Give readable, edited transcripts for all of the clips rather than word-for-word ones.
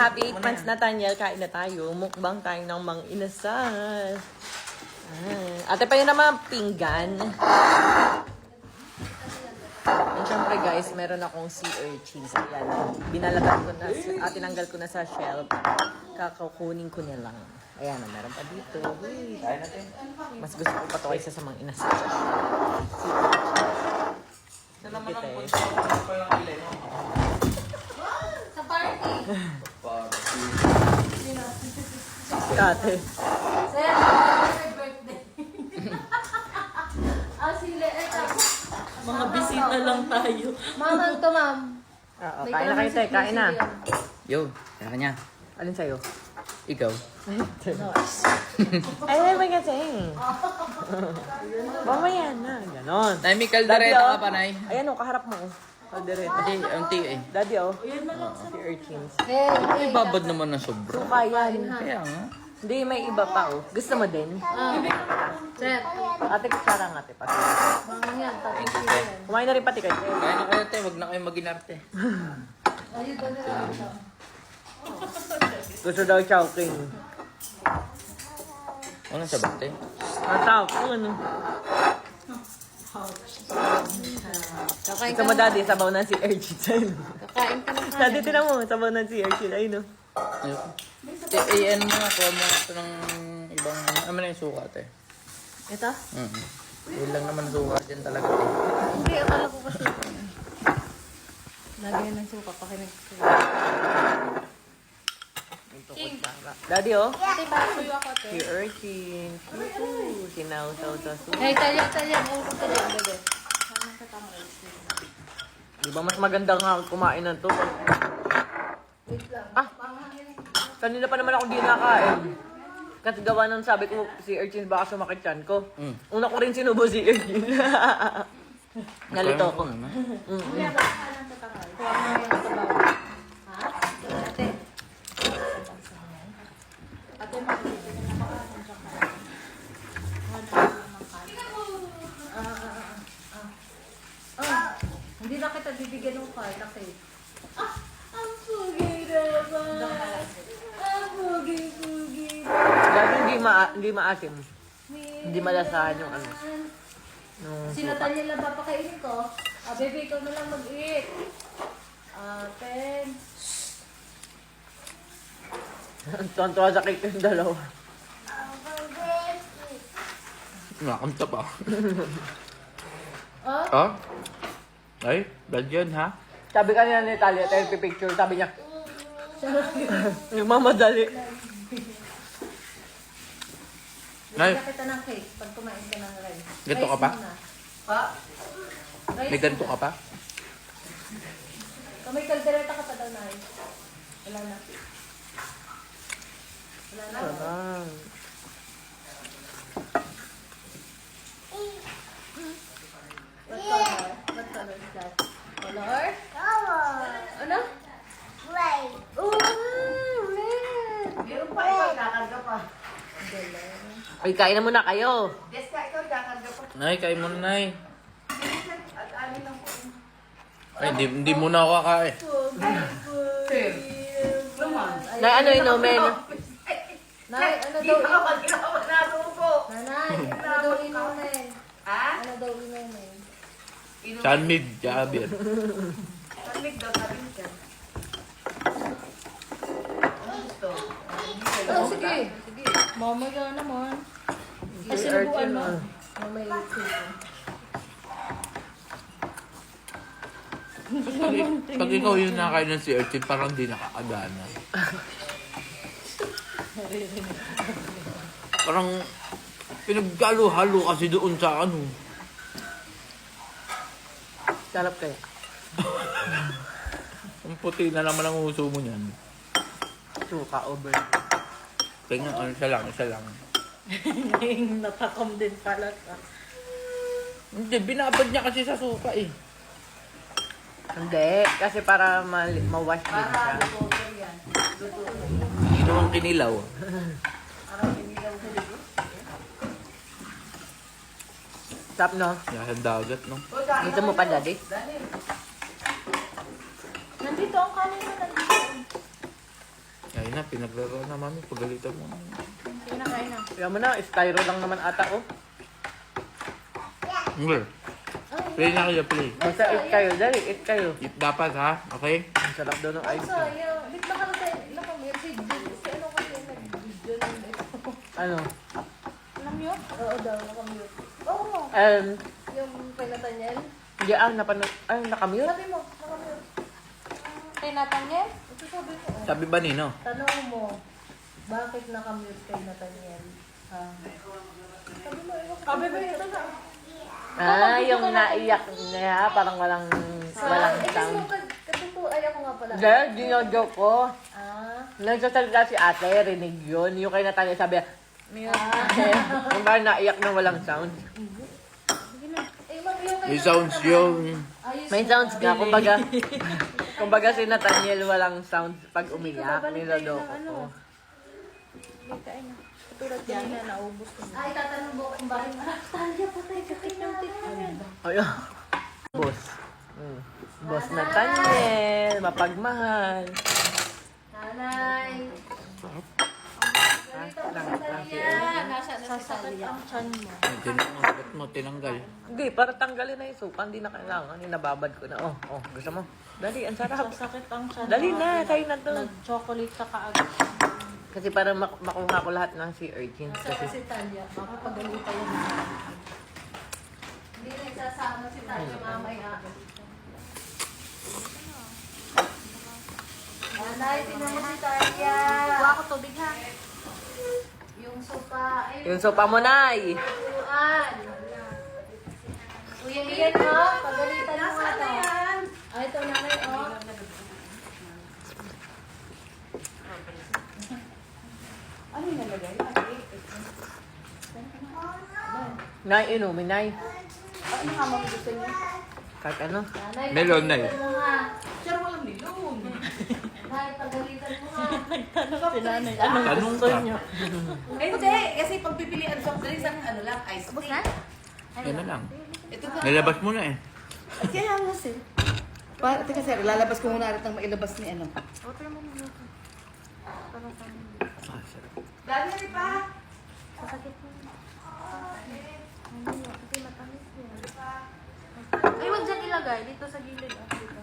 happy 8 months Nathaniel. Kain na tayo. Mukbang tayo ng mang inasal. Ate pa yun naman pinggan. And syempre guys, meron akong sea urchins. Ayan. Binalatan ko na, tinanggal ko na sa shell. Kakakunin ko na lang. Ayan, meron pa dito. Uy. Mas gusto ko pa ito kaysa sa mang inasal. Sa naman ang punta pa yung ilay mo. Sa party. Ate. Sir, happy birthday. Sila, eto. Mga bisita lang tayo. Ma'am, to ma'am. Oo, kain na kayo tayo. Kain na. Yo, kaya niya. Alin sa'yo? Ikaw. Ay, may kasing. Mamaya na. Ganon. Nay, may kaldereta ka pa, Nay. Ayan o, kaharap mo. Kaldereta. Hindi, ang tiyo eh. Daddy o. Sea urchins. Ay, babad naman na sobra. Suka yan. Kaya nga. Hindi, may iba pa o. Gusto mo din? Sir, Ate, kutsara nga, ate. Pati. mga yan, tatay sila yan. Kumain na rin pati kayo. Kaya na kayo, te. Huwag na kayo maginarte. Ayun, doon nila dito. Gusto daw chowking. Ano sa bate? Matawag. Ano? Kakain Gusto mo, daddy, sabaw na si urchin. Kakain ka ng Daddy, tinan mo. Sabaw na si urchin. Ayun o. Ayoko. Te, mo ako mo ito ng ibang, ano na yung suka, te. Ito? Yun lang naman suka dyan talaga, te. Hindi, akala ko kasi. Lagyan ng suka, pakinagsuka. Daddy, oh. Ate, basuyo ako, te. Si urchin. Sinawsaw sa soup. Hey, talyan. Ulo ka dyan, bebe. Saan ka tamang Di ba mas maganda nga kumain ng to? Wait lang. Ah! Kanina pa naman ako di nakain. Kasi gawa nang sabi ko, si urchin baka sumakit yan ko. Una ko rin sinubo si urchin. Nalito ko. Kuya, baka lang sa tangal. Kuha mo yung sabaw. Ha? Ate. Ate, hindi na kita bibigyan ng card kasi. Ang pugi naman. Ang pugi. Dahil hindi maasim. Hindi malasahan yung ano. Si Nathaniel lang papakainin ko. Baby, ikaw na lang mag-eat. Pen. Tuwan-tuwa sa cake yung dalawa. Nakamta pa. Oh? Oh? Ay, bad yun, ha? Sabi kanina ni Talia, tayo picture, sabi niya, nagmamadali. Nay. Bigyan kita ng cake pag kumain ka ng rice. Ganito ka pa? Pa? May ganito ka pa? May kaldereta ka pa daw, Nay. Wala na. Wala na. Ah. What color? What color is that? Color? Ano? Red. Oh, red. Meron pa ikaw, kakarga pa. Ay, kain na muna kayo. Yes, ka ikaw, kakarga pa. Nay, kain mo na, Nay. At ano lang po. Ay, hindi muna ako kakain. Naman. Na ano inumin? Nay, ano Di daw ba kapag ginawa na po? Nanay, ano daw inumin? Ha? Ano daw inumin? Sanmig, tsaka beer. Paglig daw, sabi niya. Ano gusto? Oh, sige. Sige. Mamaya naman. Ay, sinubuan mo. Mamaya cake. Pag ikaw yung nakain ng si urchin, parang di nakakadana. Parang pinaggalo-halo kasi doon sa ano. Sarap kaya. Ang puti na naman ang uso mo niyan. Suka over. Kaya nga, ano, isa lang. Natakom din pala. Hindi, binabad niya kasi sa suka eh. Hindi, kasi para ma-wash din siya. Para luto yan. Luto. Ginawang kinilaw. Parang pinilaw na dito. Stop, no? Yan, dagat, no? Dito mo pa, daddy? Dahil, Nandito ang kanin mo nandito. Pinaglaro na mami. Pagalitan mo. Sige na, kain na. Kaya mo na, styro lang naman ata, oh. Hindi. Play na kayo, play. Basta eat kayo, dali, eat kayo. Eat dapat ha, okay? Ang sarap daw ng ice cream. Sayang. Bit na ka na tayo. Ilang kami. Si ano kasi nag-video ng ito. Ano? Alam niyo? Oo daw, nakamute. Oo. Yung kay Nathaniel. Hindi napanood. Ay, nakamute? Sabi mo, nakamute. Kay Nathaniel? Ito sabi ko. Sabi ba Nino? Tanong mo, bakit nakamute kay Nathaniel? Sabi mo, sabi mo, ito na. Yung naiyak niya, parang walang sound. Kasi po, ay ako nga pala. Dahil, ginojoke ko. Ah. Nagsasalita si ate, rinig yun. Yung kay Natalia sabi, yung parang naiyak na walang sound. Eh, ma'am, yung kay May sounds yung... May sounds nga, kumbaga si Nathaniel walang sound pag umiyak, niloloko ko. Tulad yan na naubos ko. Ay, tatanong mo kung bakit Talia patay ka kay Nathaniel. Ayun. Boss. Boss Nathaniel, mapagmahal. Nanay. Nasa si Talia. Ang chan mo. Tinanggal mo, tinanggal. Hindi, para tanggalin na yung suka, hindi na kailangan. Nababad ko na. Oh, gusto mo? Dali, ang sarap. Sakit ang chan. Dali na, kayo na to. Nag-chocolate ka kaagad. Kasi para makuha ko lahat ng sea urchins. Nasa si Talia. Makapagalitan yun. Hindi na isasama si Talia mamaya. Nanay, tingnan mo si Talia. Kuha ko tubig ha. Yung sopa. Ay, Yung sopa mo, Nay. Tuan. Kuya Ian, oh. Pagalitan mo nga to. Ay, ito nanay, oh. Ano yung nalagay? Nay, inumin, Nay. Ano ka mga gusto niyo? Kahit ano. Nanay, Melon, Nay. pagalitan mo nga. Pero walang milong. Nay, pagalitan mo nga. Si nanay, Tanong ka. Hindi, kasi pagpipilian soft drinks ang ano lang, ice cream. Yan na lang. Ito na. Nilabas mo na eh. Kaya nga sir. Teka sir, lalabas ko muna rin ang mailabas ni ano. Ah, sarap. Dami na rin pa. Ay, wag dyan ilagay. Dito sa gilid. Oh, dito.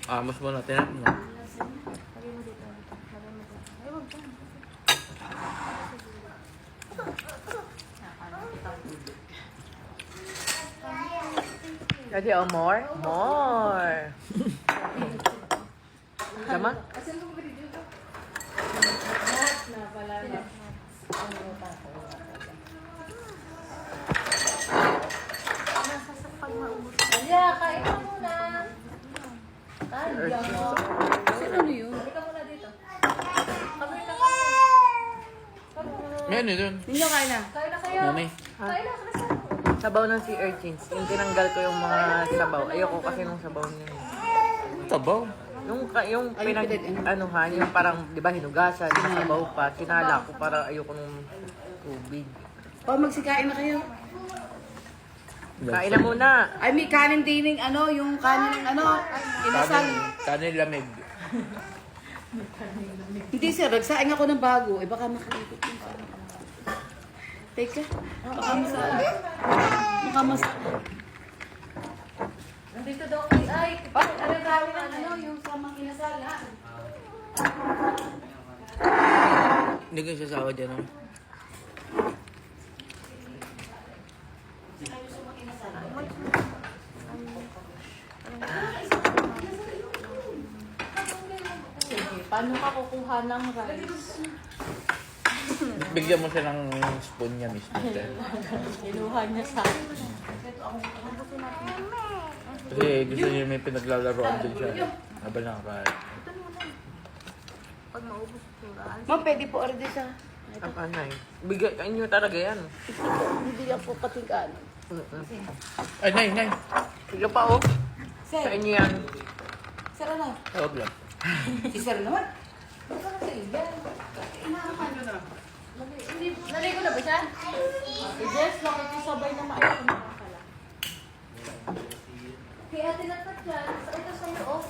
Amos mo na, tinapin mo. Lagay mo dito. Lagay mo dito. Ay, wag dyan. Kasi, oh, more? More. Sama? Na pala na. Nasa sa pag maubos. Talia, kain ka muna. Talia mo. Ano yun? Kain ka muna dito. Kain ka muna. Yan eh, dun. Ninyo kaya na. Kain na kayo. Mami. Kain na. Sabaw ng sea urchins. Yung tinanggal ko yung mga sabaw. Ayoko kasi nung sabaw niya. Tabaw. Yung anuhan, yung parang, di ba, hinugasan, yung sabaw pa. Kinala ko para ayoko nung tubig. O, magsikain na kayo. Kain na muna. Ay, may kanin din ng ano, yung kanin ng ano, inasal. Kanin lamig. Hindi sir, nagsaing ako ng bago. Eh, baka makalikot yung sa Teka, baka masala. Baka masala. Nandito daw kay ay. Ano gawin ang ano? Yung sa mga inasal, ha? Hindi ko sasawa dyan. Oh. Sige, paano ka kukuha ng rice? Bigyan mo siya ng spoon niya mismo. Kinuha niya sa akin. Kasi gusto niya may pinaglalaroan din siya. Habang nakakain. Pag maubos ko, Ma'am, pwede po order siya. Ang anay. Bigyan nyo talaga yan. Bibigyan po patigaan. Ay, nay. Sige pa, oh. Sa Sir, inyo yan. sir ano? Tawag lang. Si sir naman. Baka na sa igan. Naligo na ba siya? Yes, nakikisabay na maayon na pala. Kaya tinatat yan. Ito sa'yo, oh.